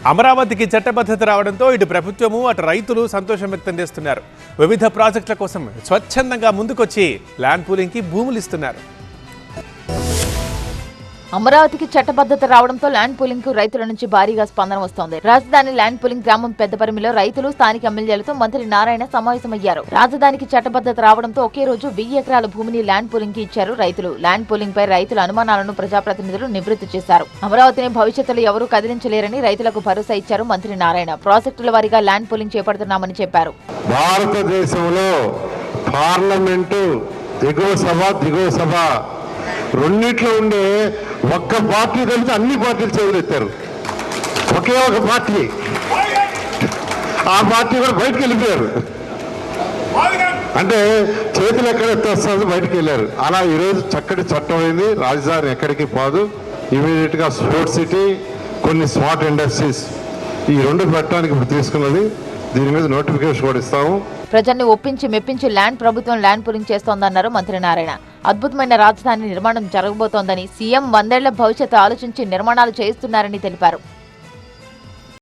అమరావతికి చట్టబద్ధత రావడంతో ఇటు ప్రభుత్వము అటు రైతులు సంతోషం వ్యక్తం చేస్తున్నారు. వివిధ ప్రాజెక్టుల కోసం స్వచ్ఛందంగా ముందుకొచ్చి ల్యాండ్ పూలింగ్కి భూములు ఇస్తున్నారు. అమరావతికి చట్టబద్ధత రావడంతో ల్యాండ్ పూలింగ్ కు రైతుల నుంచి భారీగా స్పందన వస్తోంది. రాజధాని ల్యాండ్ పూలింగ్ గ్రామం పెద్దపరిమిలో రైతులు స్థానిక ఎమ్మెల్యేలతో మంత్రి నారాయణ సమావేశమయ్యారు. రాజధానికి చట్టబద్ధత రావడంతో ఒకే రోజు 1000 ఎకరాల భూమిని ల్యాండ్ పూలింగ్ కి ఇచ్చారు రైతులు. ల్యాండ్ పూలింగ్ పై రైతుల అనుమానాలను ప్రజాప్రతినిధులు నివృత్తి చేశారు. అమరావతిని భవిష్యత్తులో ఎవరూ కదిలించలేరని రైతులకు భరోసా ఇచ్చారు మంత్రి నారాయణ. ప్రాజెక్టుల వారీగా ల్యాండ్ పూలింగ్ చేపడుతున్నామని చెప్పారు. భారతదేశంలో పార్లమెంటు ఎగువ సభ దిగువ సభ రెండిట్లో ఉండే ఒక్క పార్టీ కలిసి అన్ని పార్టీలు చేతులెత్తారు. ఒకే ఒక పార్టీ, ఆ పార్టీ కూడా బయటకు వెళ్ళిపోయారు. అంటే చేతులు ఎక్కడ ఎత్తేస్తుంది బయటకు వెళ్ళారు. అలా ఈరోజు చక్కటి చట్టం అయింది. రాజధాని ఎక్కడికి పోదు. ఇమీడియట్ గా స్పోర్ట్స్ సిటీ, కొన్ని స్మార్ట్ ఇండస్ట్రీస్ ఈ రెండు పెట్టడానికి ఇప్పుడు తీసుకున్నది. దీని మీద నోటిఫికేషన్ కూడా ఇస్తాము. ప్రజల్ని ఒప్పించి మెప్పించి ప్రభుత్వం ల్యాండ్ పూలింగ్ చేస్తోందన్నారు మంత్రి నారాయణ. అద్భుతమైన రాజధాని నిర్మాణం జరగబోతోందని, సీఎం 100 ఏళ్ల భవిష్యత్తు ఆలోచించి నిర్మాణాలు చేయిస్తున్నారని తెలిపారు.